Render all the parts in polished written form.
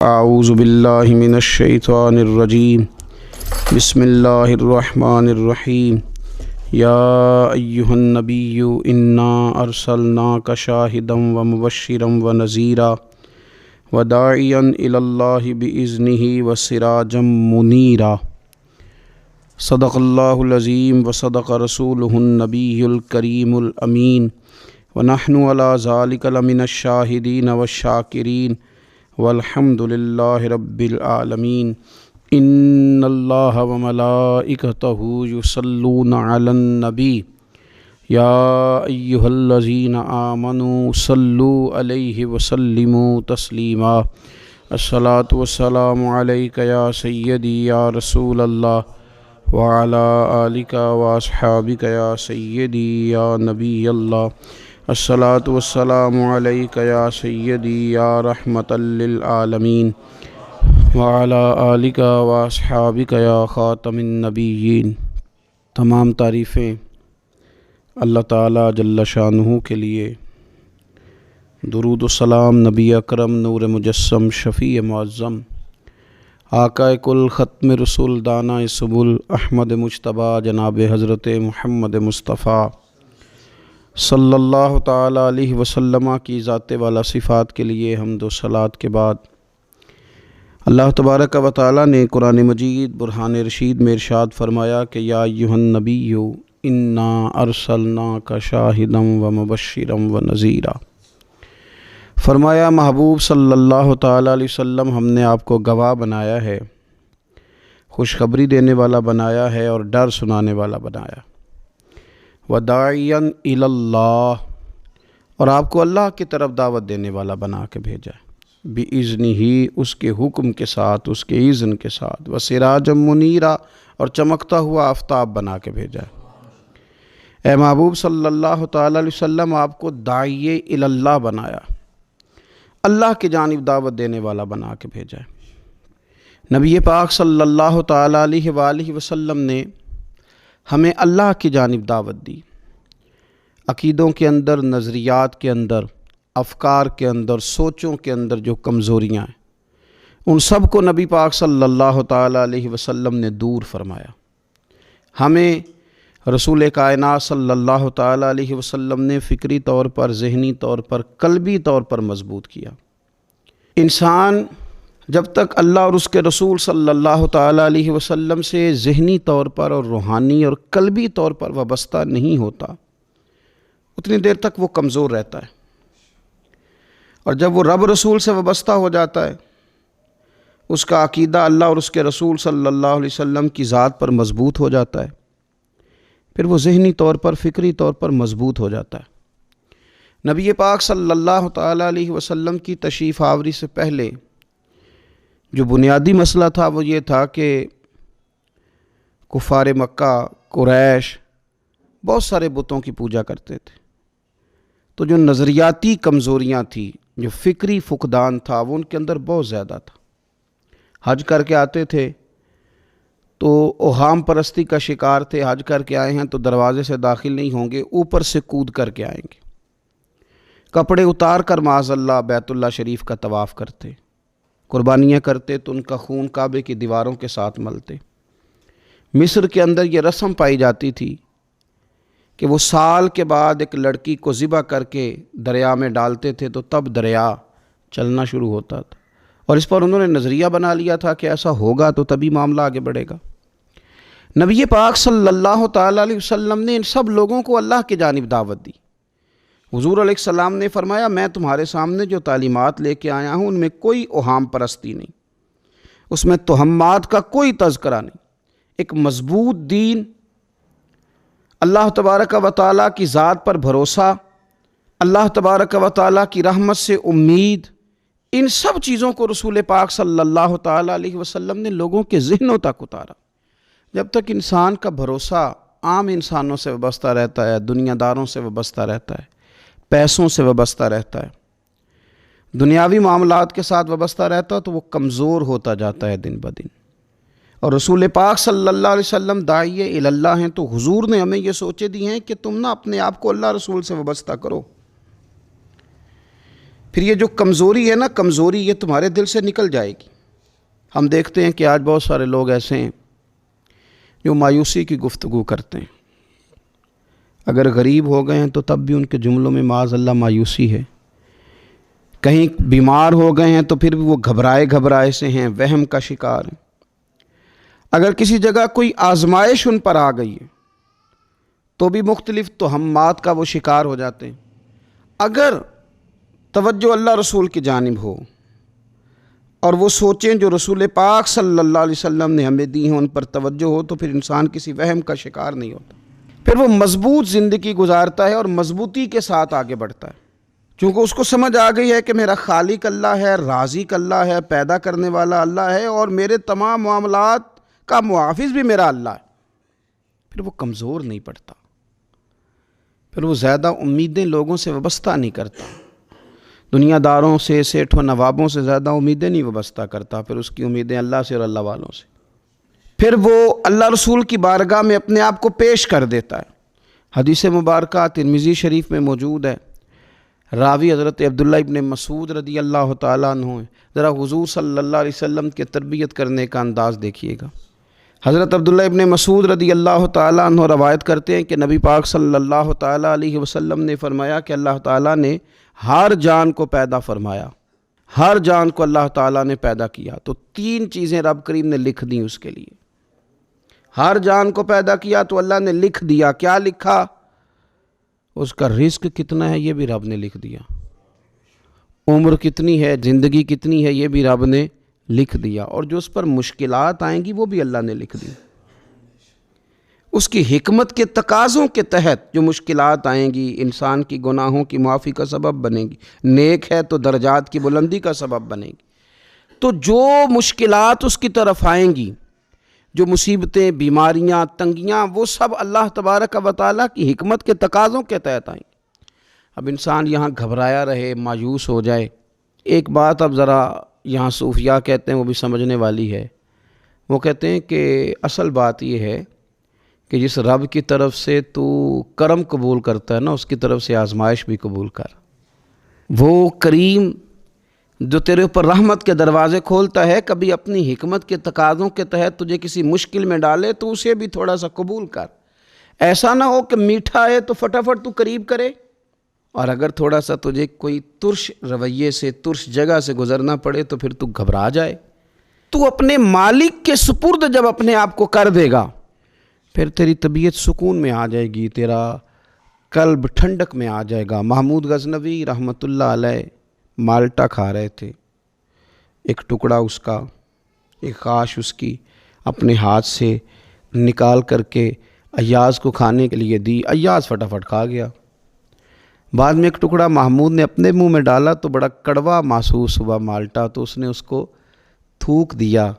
اعوذ باللہ من الشیطان الرجیم بسم اللہ الرحمن الرحیم یا ایہا النبی انا ارسلناک شاہدا ومبشرا ونذیرا وداعیا الی اللہ باذنہ وسراجا منیرا صدق اللہ العظیم وصدق رسولہ النبی الکریم الامین ونحن علی ذلک لمن الشاہدین والشاکرین والحمد للہ رب العالمین ان اللہ وملائکتہ یصلون علی النبی یا ایہا الذین آمنوا صلوا علیہ وسلموا تسلیما الصلاۃ والسلام علیک یا سیدی یا رسول اللہ وعلی آلک واصحابک یا سیدی یا نبی اللہ الصلاۃ والسلام علیک یا سیدی یا رحمۃ للعالمین وعلی آلک واصحابک یا خاتم النبیین۔ تمام تعریفیں اللہ تعالیٰ جل شانہ کے لیے، درود و سلام نبی اکرم نور مجسم شفیع معظم آقا کل ختم رسول دانہ سبل احمد مجتبیٰ جناب حضرت محمد مصطفیٰ صلی اللہ تعالیٰ علیہ وسلم کی ذات والا صفات کے لیے حمد و صلوات کے بعد، اللہ تبارک و تعالیٰ نے قرآن مجید برہان رشید میں ارشاد فرمایا کہ یا ایہا النبی انا ارسلناک شاہدا ومبشرا ونذیرا۔ فرمایا محبوب صلی اللہ تعالیٰ علیہ وسلم، ہم نے آپ کو گواہ بنایا ہے، خوشخبری دینے والا بنایا ہے اور ڈر سنانے والا بنایا، وداعیا الی اللہ، اور آپ کو اللہ کی طرف دعوت دینے والا بنا کے بھیجا ہے، بِإِذْنِهِ، اس کے حکم کے ساتھ، اس کے اذن کے ساتھ، وسراجا منیرا، اور چمکتا ہوا آفتاب بنا کے بھیجا ہے۔ اے محبوب صلی اللہ تعالیٰ علیہ وسلم، آپ کو داعی الی اللہ بنایا، اللہ کی جانب دعوت دینے والا بنا کے بھیجا ہے۔ نبی پاک صلی اللہ تعالیٰ علیہ وآلہ وسلم نے ہمیں اللہ کی جانب دعوت دی۔ عقیدوں کے اندر، نظریات کے اندر، افکار کے اندر، سوچوں کے اندر جو کمزوریاں ہیں، ان سب کو نبی پاک صلی اللہ تعالیٰ علیہ وسلم نے دور فرمایا۔ ہمیں رسول کائنات صلی اللہ تعالیٰ علیہ وسلم نے فکری طور پر، ذہنی طور پر، قلبی طور پر مضبوط کیا۔ انسان جب تک اللہ اور اس کے رسول صلی اللہ تعالیٰ علیہ وسلم سے ذہنی طور پر اور روحانی اور قلبی طور پر وابستہ نہیں ہوتا، اتنی دیر تک وہ کمزور رہتا ہے، اور جب وہ رب رسول سے وابستہ ہو جاتا ہے، اس کا عقیدہ اللہ اور اس کے رسول صلی اللہ علیہ وسلم کی ذات پر مضبوط ہو جاتا ہے، پھر وہ ذہنی طور پر، فکری طور پر مضبوط ہو جاتا ہے۔ نبی پاک صلی اللہ تعالیٰ علیہ وسلم کی تشریف آوری سے پہلے جو بنیادی مسئلہ تھا وہ یہ تھا کہ کفار مکہ، قریش بہت سارے بتوں کی پوجا کرتے تھے، تو جو نظریاتی کمزوریاں تھیں، جو فکری فقدان تھا، وہ ان کے اندر بہت زیادہ تھا۔ حج کر کے آتے تھے تو اوہام پرستی کا شکار تھے، حج کر کے آئے ہیں تو دروازے سے داخل نہیں ہوں گے، اوپر سے کود کر کے آئیں گے، کپڑے اتار کر معاذ اللہ بیت اللہ شریف کا طواف کرتے، قربانیاں کرتے تو ان کا خون کعبے کی دیواروں کے ساتھ ملتے۔ مصر کے اندر یہ رسم پائی جاتی تھی کہ وہ سال کے بعد ایک لڑکی کو ذبح کر کے دریا میں ڈالتے تھے تو تب دریا چلنا شروع ہوتا تھا، اور اس پر انہوں نے نظریہ بنا لیا تھا کہ ایسا ہوگا تو تبھی معاملہ آگے بڑھے گا۔ نبی پاک صلی اللہ تعالیٰ علیہ وسلم نے ان سب لوگوں کو اللہ کی جانب دعوت دی۔ حضور علیہ السلام نے فرمایا، میں تمہارے سامنے جو تعلیمات لے کے آیا ہوں ان میں کوئی اوہام پرستی نہیں، اس میں توہمات کا کوئی تذکرہ نہیں، ایک مضبوط دین، اللہ تبارک و تعالیٰ کی ذات پر بھروسہ، اللہ تبارک و تعالیٰ کی رحمت سے امید، ان سب چیزوں کو رسول پاک صلی اللہ تعالیٰ علیہ وسلم نے لوگوں کے ذہنوں تک اتارا۔ جب تک انسان کا بھروسہ عام انسانوں سے وابستہ رہتا ہے، دنیا داروں سے وابستہ رہتا ہے، پیسوں سے وابستہ رہتا ہے، دنیاوی معاملات کے ساتھ وابستہ رہتا ہے، تو وہ کمزور ہوتا جاتا ہے دن بدن۔ اور رسول پاک صلی اللہ علیہ وسلم داعی الی اللہ ہیں، تو حضور نے ہمیں یہ سوچے دی ہیں کہ تم نہ اپنے آپ کو اللہ رسول سے وابستہ کرو، پھر یہ جو کمزوری ہے نا، کمزوری یہ تمہارے دل سے نکل جائے گی۔ ہم دیکھتے ہیں کہ آج بہت سارے لوگ ایسے ہیں جو مایوسی کی گفتگو کرتے ہیں۔ اگر غریب ہو گئے ہیں تو تب بھی ان کے جملوں میں معاذ اللہ مایوسی ہے، کہیں بیمار ہو گئے ہیں تو پھر بھی وہ گھبرائے سے ہیں، وہم کا شکار ہیں۔ اگر کسی جگہ کوئی آزمائش ان پر آ گئی ہے تو بھی مختلف توہمات کا وہ شکار ہو جاتے ہیں۔ اگر توجہ اللہ رسول کی جانب ہو اور وہ سوچیں جو رسول پاک صلی اللہ علیہ وسلم نے ہمیں دی ہیں، ان پر توجہ ہو، تو پھر انسان کسی وہم کا شکار نہیں ہوتا، پھر وہ مضبوط زندگی گزارتا ہے اور مضبوطی کے ساتھ آگے بڑھتا ہے، چونکہ اس کو سمجھ آ گئی ہے کہ میرا خالق اللہ ہے، رازق اللہ ہے، پیدا کرنے والا اللہ ہے، اور میرے تمام معاملات کا محافظ بھی میرا اللہ ہے۔ پھر وہ کمزور نہیں پڑتا، پھر وہ زیادہ امیدیں لوگوں سے وابستہ نہیں کرتا، دنیا داروں سے، سیٹھ و نوابوں سے زیادہ امیدیں نہیں وابستہ کرتا، پھر اس کی امیدیں اللہ سے اور اللہ والوں سے۔ پھر وہ اللہ رسول کی بارگاہ میں اپنے آپ کو پیش کر دیتا ہے۔ حدیث مبارکہ ترمذی شریف میں موجود ہے، راوی حضرت عبداللہ ابن مسعود رضی اللہ تعالیٰ عنہ ہیں۔ ذرا حضور صلی اللہ علیہ وسلم کے تربیت کرنے کا انداز دیکھیے گا۔ حضرت عبداللہ ابن مسعود رضی اللہ تعالیٰ عنہ روایت کرتے ہیں کہ نبی پاک صلی اللہ تعالیٰ علیہ وسلم نے فرمایا کہ اللہ تعالیٰ نے ہر جان کو پیدا فرمایا، ہر جان کو اللہ تعالیٰ نے پیدا کیا، تو 3 چیزیں رب کریم نے لکھ دیں اس کے لیے۔ ہر جان کو پیدا کیا تو اللہ نے لکھ دیا، کیا لکھا؟ اس کا رزق کتنا ہے یہ بھی رب نے لکھ دیا، عمر کتنی ہے، زندگی کتنی ہے یہ بھی رب نے لکھ دیا، اور جو اس پر مشکلات آئیں گی وہ بھی اللہ نے لکھ دی۔ اس کی حکمت کے تقاضوں کے تحت جو مشکلات آئیں گی انسان کی گناہوں کی معافی کا سبب بنے گی، نیک ہے تو درجات کی بلندی کا سبب بنے گی۔ تو جو مشکلات اس کی طرف آئیں گی، جو مصیبتیں، بیماریاں، تنگیاں، وہ سب اللہ تبارک و تعالیٰ کی حکمت کے تقاضوں کے تحت آئیں گی۔ اب انسان یہاں گھبرایا رہے، مایوس ہو جائے۔ ایک بات اب ذرا یہاں صوفیاء کہتے ہیں، وہ بھی سمجھنے والی ہے۔ وہ کہتے ہیں کہ اصل بات یہ ہے کہ جس رب کی طرف سے تو کرم قبول کرتا ہے نا، اس کی طرف سے آزمائش بھی قبول کر۔ وہ کریم جو تیرے اوپر رحمت کے دروازے کھولتا ہے، کبھی اپنی حکمت کے تقاضوں کے تحت تجھے کسی مشکل میں ڈالے تو اسے بھی تھوڑا سا قبول کر۔ ایسا نہ ہو کہ میٹھا ہے تو فٹافٹ تو قریب کرے، اور اگر تھوڑا سا تجھے کوئی ترش رویے سے، ترش جگہ سے گزرنا پڑے تو پھر تو گھبرا جائے۔ تو اپنے مالک کے سپرد جب اپنے آپ کو کر دے گا، پھر تیری طبیعت سکون میں آ جائے گی، تیرا قلب ٹھنڈک میں آ جائے گا۔ محمود غزنوی رحمۃ اللہ علیہ مالٹا کھا رہے تھے، ایک ٹکڑا اس کا، ایک خاش اس کی اپنے ہاتھ سے نکال کر کے ایاز کو کھانے کے لیے دی، ایاز فٹافٹ کھا گیا۔ بعد میں ایک ٹکڑا محمود نے اپنے منہ میں ڈالا تو بڑا کڑوا محسوس ہوا مالٹا، تو اس نے اس کو تھوک دیا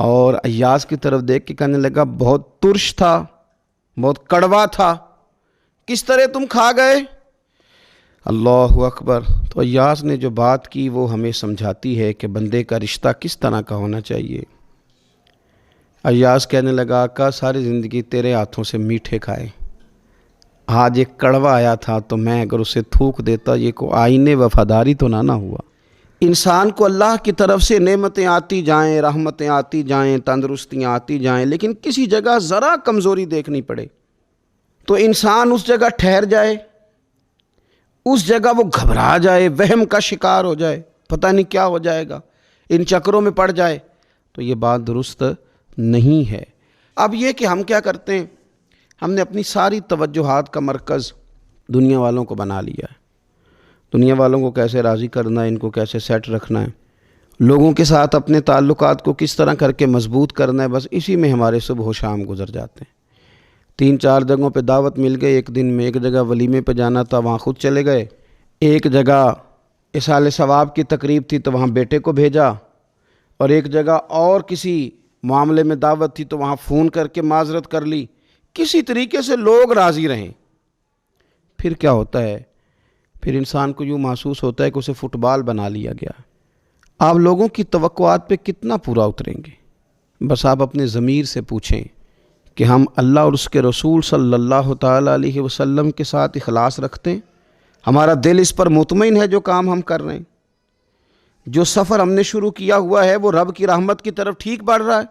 اور ایاز کی طرف دیکھ کے کہنے لگا بہت ترش تھا، بہت کڑوا تھا، کس طرح تم کھا گئے؟ اللہ اکبر۔ تو ایاز نے جو بات کی وہ ہمیں سمجھاتی ہے کہ بندے کا رشتہ کس طرح کا ہونا چاہیے۔ ایاز کہنے لگا آقا ساری زندگی تیرے ہاتھوں سے میٹھے کھائے، آج ایک کڑوا آیا تھا تو میں اگر اسے تھوک دیتا، یہ کو آئین وفاداری تو نہ ہوا۔ انسان کو اللہ کی طرف سے نعمتیں آتی جائیں، رحمتیں آتی جائیں، تندرستیاں آتی جائیں، لیکن کسی جگہ ذرا کمزوری دیکھنی پڑے تو انسان اس جگہ ٹھہر جائے، اس جگہ وہ گھبرا جائے، وہم کا شکار ہو جائے، پتہ نہیں کیا ہو جائے گا، ان چکروں میں پڑ جائے، تو یہ بات درست نہیں ہے۔ اب یہ کہ ہم کیا کرتے ہیں، ہم نے اپنی ساری توجہات کا مرکز دنیا والوں کو بنا لیا ہے۔ دنیا والوں کو کیسے راضی کرنا ہے، ان کو کیسے سیٹ رکھنا ہے، لوگوں کے ساتھ اپنے تعلقات کو کس طرح کر کے مضبوط کرنا ہے، بس اسی میں ہمارے صبح و شام گزر جاتے ہیں۔ 3-4 جگہوں پہ دعوت مل گئی، ایک دن میں ایک جگہ ولیمے پہ جانا تھا وہاں خود چلے گئے، ایک جگہ اصال ثواب کی تقریب تھی تو وہاں بیٹے کو بھیجا، اور ایک جگہ اور کسی معاملے میں دعوت تھی تو وہاں فون کر کے معذرت کر لی۔ کسی طریقے سے لوگ راضی رہیں۔ پھر کیا ہوتا ہے، پھر انسان کو یوں محسوس ہوتا ہے کہ اسے فٹ بال بنا لیا گیا۔ آپ لوگوں کی توقعات پہ کتنا پورا اتریں گے؟ بس آپ اپنے ضمیر سے پوچھیں کہ ہم اللہ اور اس کے رسول صلی اللہ تعالیٰ علیہ وسلم کے ساتھ اخلاص رکھتے ہیں، ہمارا دل اس پر مطمئن ہے جو کام ہم کر رہے ہیں؟ جو سفر ہم نے شروع کیا ہوا ہے وہ رب کی رحمت کی طرف ٹھیک بڑھ رہا ہے؟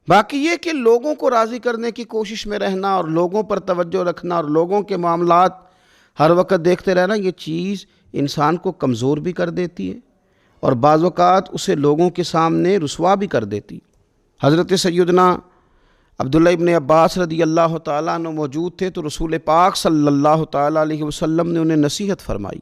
باقی یہ کہ لوگوں کو راضی کرنے کی کوشش میں رہنا اور لوگوں پر توجہ رکھنا اور لوگوں کے معاملات ہر وقت دیکھتے رہنا، یہ چیز انسان کو کمزور بھی کر دیتی ہے اور بعض اوقات اسے لوگوں کے سامنے رسوا بھی کر دیتی۔ حضرت سیدنا عبداللہ ابن عباس رضی اللہ تعالیٰ عنہ موجود تھے تو رسول پاک صلی اللہ تعالیٰ علیہ وسلم نے انہیں نصیحت فرمائی۔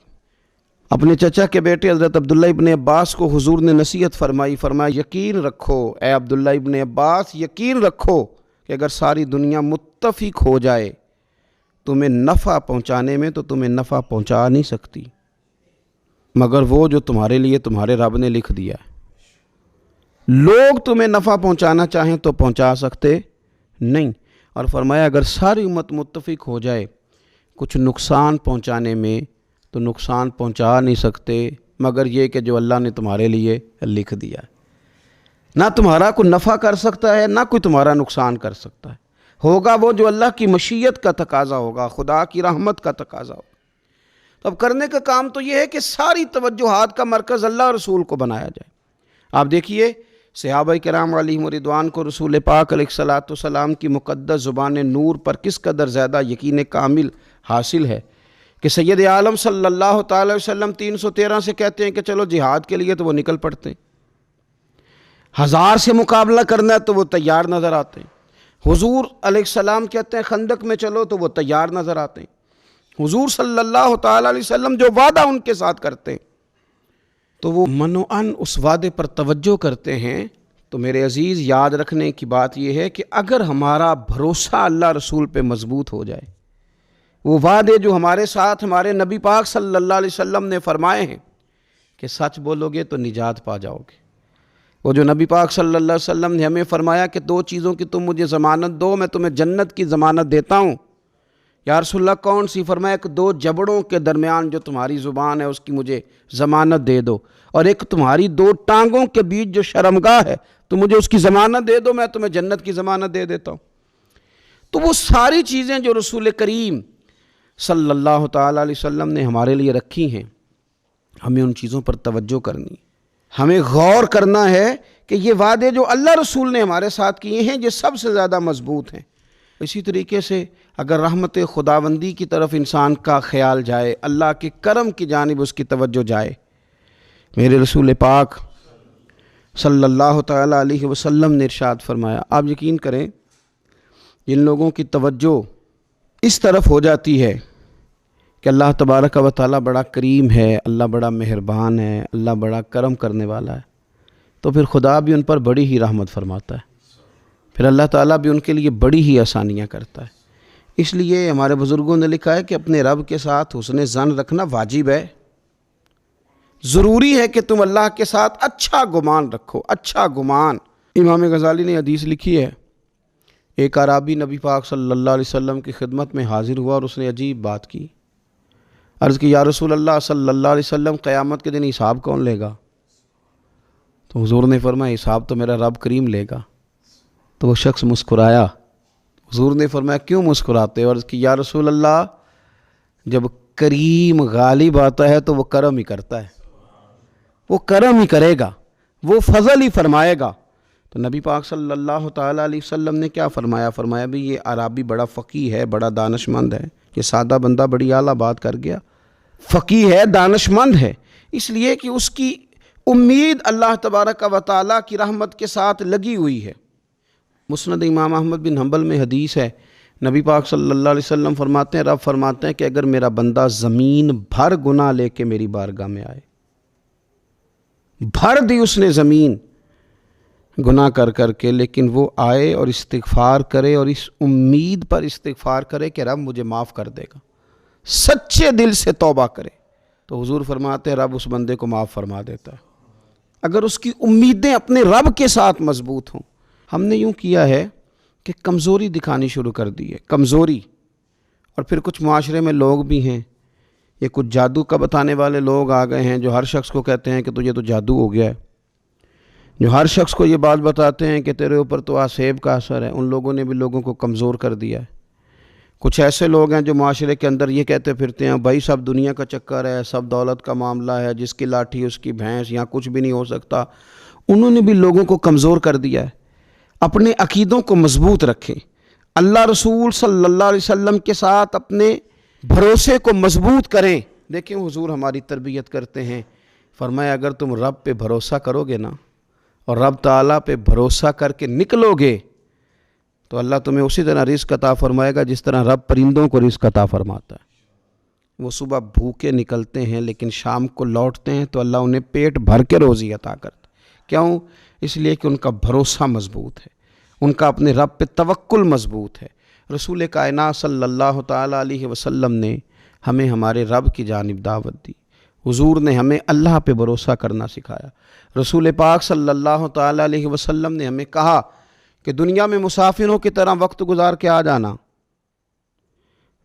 اپنے چچا کے بیٹے حضرت عبداللہ ابن عباس کو حضور نے نصیحت فرمائی، فرمایا یقین رکھو اے عبداللہ ابن عباس، یقین رکھو کہ اگر ساری دنیا متفق ہو جائے تمہیں نفع پہنچانے میں تو تمہیں نفع پہنچا نہیں سکتی مگر وہ جو تمہارے لیے تمہارے رب نے لکھ دیا ہے۔ لوگ تمہیں نفع پہنچانا چاہیں تو پہنچا سکتے نہیں، اور فرمایا اگر ساری امت متفق ہو جائے کچھ نقصان پہنچانے میں تو نقصان پہنچا نہیں سکتے مگر یہ کہ جو اللہ نے تمہارے لیے لکھ دیا ہے۔ نہ تمہارا کوئی نفع کر سکتا ہے نہ کوئی تمہارا نقصان کر سکتا ہے، ہوگا وہ جو اللہ کی مشیت کا تقاضا ہوگا، خدا کی رحمت کا تقاضا ہوگا۔ تو اب کرنے کا کام تو یہ ہے کہ ساری توجہات کا مرکز اللہ اور رسول کو بنایا جائے۔ آپ دیکھیے صحابہ کرام علیہم رضوان کو رسول پاک علیہ الصلاۃ والسلام کی مقدس زبان نور پر کس قدر زیادہ یقین کامل حاصل ہے کہ سید عالم صلی اللہ تعالی وسلم 313 سے کہتے ہیں کہ چلو جہاد کے لیے تو وہ نکل پڑتے ہیں، 1000 سے مقابلہ کرنا ہے تو وہ تیار نظر آتے ہیں۔ حضور علیہ السلام کہتے ہیں خندق میں چلو تو وہ تیار نظر آتے ہیں۔ حضور صلی اللہ تعالی علیہ وسلم جو وعدہ ان کے ساتھ کرتے ہیں تو وہ منوعاً اس وعدے پر توجہ کرتے ہیں۔ تو میرے عزیز یاد رکھنے کی بات یہ ہے کہ اگر ہمارا بھروسہ اللہ رسول پہ مضبوط ہو جائے، وہ وعدے جو ہمارے ساتھ ہمارے نبی پاک صلی اللہ علیہ وسلم نے فرمائے ہیں کہ سچ بولو گے تو نجات پا جاؤ گے، وہ جو نبی پاک صلی اللہ علیہ وسلم نے ہمیں فرمایا کہ 2 چیزوں کی تم مجھے ضمانت دو، میں تمہیں جنت کی ضمانت دیتا ہوں۔ یا رسول اللہ کون سی؟ فرمایا کہ 2 جبڑوں کے درمیان جو تمہاری زبان ہے اس کی مجھے ضمانت دے دو، اور ایک تمہاری 2 ٹانگوں کے بیچ جو شرمگاہ ہے تو مجھے اس کی ضمانت دے دو، میں تمہیں جنت کی ضمانت دے دیتا ہوں۔ تو وہ ساری چیزیں جو رسول کریم صلی اللہ تعالیٰ علیہ وسلم نے ہمارے لیے رکھی ہیں، ہمیں ان چیزوں پر توجہ کرنی، ہمیں غور کرنا ہے کہ یہ وعدے جو اللہ رسول نے ہمارے ساتھ کیے ہیں یہ سب سے زیادہ مضبوط ہیں۔ اسی طریقے سے اگر رحمت خداوندی کی طرف انسان کا خیال جائے، اللہ کے کرم کی جانب اس کی توجہ جائے، میرے رسول پاک صلی اللہ تعالیٰ علیہ وسلم نے ارشاد فرمایا، آپ یقین کریں جن لوگوں کی توجہ اس طرف ہو جاتی ہے کہ اللہ تبارک و تعالیٰ بڑا کریم ہے، اللہ بڑا مہربان ہے، اللہ بڑا کرم کرنے والا ہے، تو پھر خدا بھی ان پر بڑی ہی رحمت فرماتا ہے، پھر اللہ تعالیٰ بھی ان کے لیے بڑی ہی آسانیاں کرتا ہے۔ اس لیے ہمارے بزرگوں نے لکھا ہے کہ اپنے رب کے ساتھ حسن ظن رکھنا واجب ہے، ضروری ہے کہ تم اللہ کے ساتھ اچھا گمان رکھو، اچھا گمان۔ امام غزالی نے حدیث لکھی ہے، ایک اعرابی نبی پاک صلی اللہ علیہ وسلم کی خدمت میں حاضر ہوا اور اس نے عجیب بات کی، عرض کی یا رسول اللہ صلی اللہ علیہ وسلم قیامت کے دن حساب کون لے گا؟ تو حضور نے فرمایا حساب تو میرا رب کریم لے گا۔ تو وہ شخص مسکرایا، حضور نے فرمایا کیوں مسکراتے ہو؟ عرض کی یا رسول اللہ جب کریم غالب آتا ہے تو وہ کرم ہی کرتا ہے، وہ کرم ہی کرے گا، وہ فضل ہی فرمائے گا۔ تو نبی پاک صلی اللہ تعالیٰ علیہ وسلم نے کیا فرمایا؟ فرمایا بھی یہ عرابی بڑا فقیہ ہے، بڑا دانش مند ہے، یہ سادہ بندہ بڑی اعلیٰ بات کر گیا، فقیہ ہے، دانش مند ہے، اس لیے کہ اس کی امید اللہ تبارک و تعالیٰ کی رحمت کے ساتھ لگی ہوئی ہے۔ مسند امام احمد بن حنبل میں حدیث ہے، نبی پاک صلی اللہ علیہ وسلم فرماتے ہیں، رب فرماتے ہیں کہ اگر میرا بندہ زمین بھر گناہ لے کے میری بارگاہ میں آئے، بھر دی اس نے زمین گناہ کر کر کے، لیکن وہ آئے اور استغفار کرے اور اس امید پر استغفار کرے کہ رب مجھے معاف کر دے گا، سچے دل سے توبہ کرے، تو حضور فرماتے ہیں رب اس بندے کو معاف فرما دیتا ہے، اگر اس کی امیدیں اپنے رب کے ساتھ مضبوط ہوں۔ ہم نے یوں کیا ہے کہ کمزوری دکھانی شروع کر دی ہے، کمزوری، اور پھر کچھ معاشرے میں لوگ بھی ہیں، یہ کچھ جادو کا بتانے والے لوگ آ گئے ہیں جو ہر شخص کو کہتے ہیں کہ تجھے تو جادو ہو گیا ہے، جو ہر شخص کو یہ بات بتاتے ہیں کہ تیرے اوپر تو آسیب کا اثر ہے۔ ان لوگوں نے بھی لوگوں کو کمزور کر دیا ہے۔ کچھ ایسے لوگ ہیں جو معاشرے کے اندر یہ کہتے پھرتے ہیں بھائی سب دنیا کا چکر ہے، سب دولت کا معاملہ ہے، جس کی لاٹھی اس کی بھینس، یہاں کچھ بھی نہیں ہو سکتا۔ انہوں نے بھی لوگوں کو کمزور کر دیا ہے۔ اپنے عقیدوں کو مضبوط رکھیں، اللہ رسول صلی اللہ علیہ وسلم کے ساتھ اپنے بھروسے کو مضبوط کریں۔ دیکھیں حضور ہماری تربیت کرتے ہیں، فرمایا اگر تم رب پہ بھروسہ کرو گے نا اور رب تعالیٰ پہ بھروسہ کر کے نکلو گے تو اللہ تمہیں اسی طرح رزق عطا فرمائے گا جس طرح رب پرندوں کو رزق عطا فرماتا ہے۔ وہ صبح بھوکے نکلتے ہیں لیکن شام کو لوٹتے ہیں تو اللہ انہیں پیٹ بھر کے روزی عطا کرتا ہے۔ کیوں؟ اس لیے کہ ان کا بھروسہ مضبوط ہے، ان کا اپنے رب پہ توکل مضبوط ہے۔ رسول کائنات صلی اللہ تعالیٰ علیہ وسلم نے ہمیں ہمارے رب کی جانب دعوت دی، حضور نے ہمیں اللہ پہ بھروسہ کرنا سکھایا۔ رسول پاک صلی اللہ تعالیٰ علیہ وسلم نے ہمیں کہا کہ دنیا میں مسافروں کی طرح وقت گزار کے آ جانا،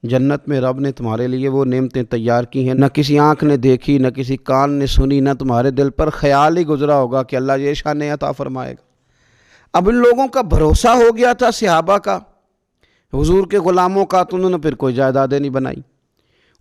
جنت میں رب نے تمہارے لیے وہ نعمتیں تیار کی ہیں نہ کسی آنکھ نے دیکھی، نہ کسی کان نے سنی، نہ تمہارے دل پر خیال ہی گزرا ہوگا کہ اللہ یہ شان عطا فرمائے گا۔ اب ان لوگوں کا بھروسہ ہو گیا تھا صحابہ کا، حضور کے غلاموں کا، تو انہوں نے پھر کوئی جائیدادیں نہیں بنائی،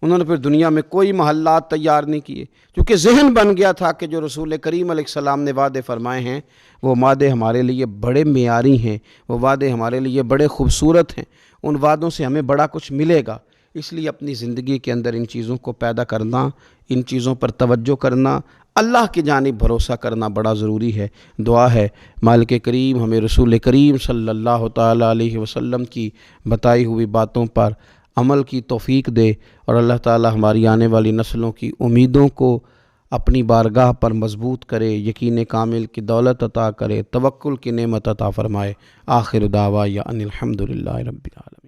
انہوں نے پھر دنیا میں کوئی محلات تیار نہیں کیے، کیونکہ ذہن بن گیا تھا کہ جو رسول کریم علیہ السلام نے وعدے فرمائے ہیں وہ وعدے ہمارے لیے بڑے معیاری ہیں، وہ وعدے ہمارے لیے بڑے خوبصورت ہیں، ان وعدوں سے ہمیں بڑا کچھ ملے گا۔ اس لیے اپنی زندگی کے اندر ان چیزوں کو پیدا کرنا، ان چیزوں پر توجہ کرنا، اللہ کی جانب بھروسہ کرنا بڑا ضروری ہے۔ دعا ہے مالک کریم ہمیں رسول کریم صلی اللہ تعالیٰ علیہ وسلم کی بتائی ہوئی باتوں پر عمل کی توفیق دے، اور اللہ تعالیٰ ہماری آنے والی نسلوں کی امیدوں کو اپنی بارگاہ پر مضبوط کرے، یقین کامل کی دولت عطا کرے، توکل کی نعمت عطا فرمائے۔ آخر دعوانا ان الحمد للہ رب العالمین۔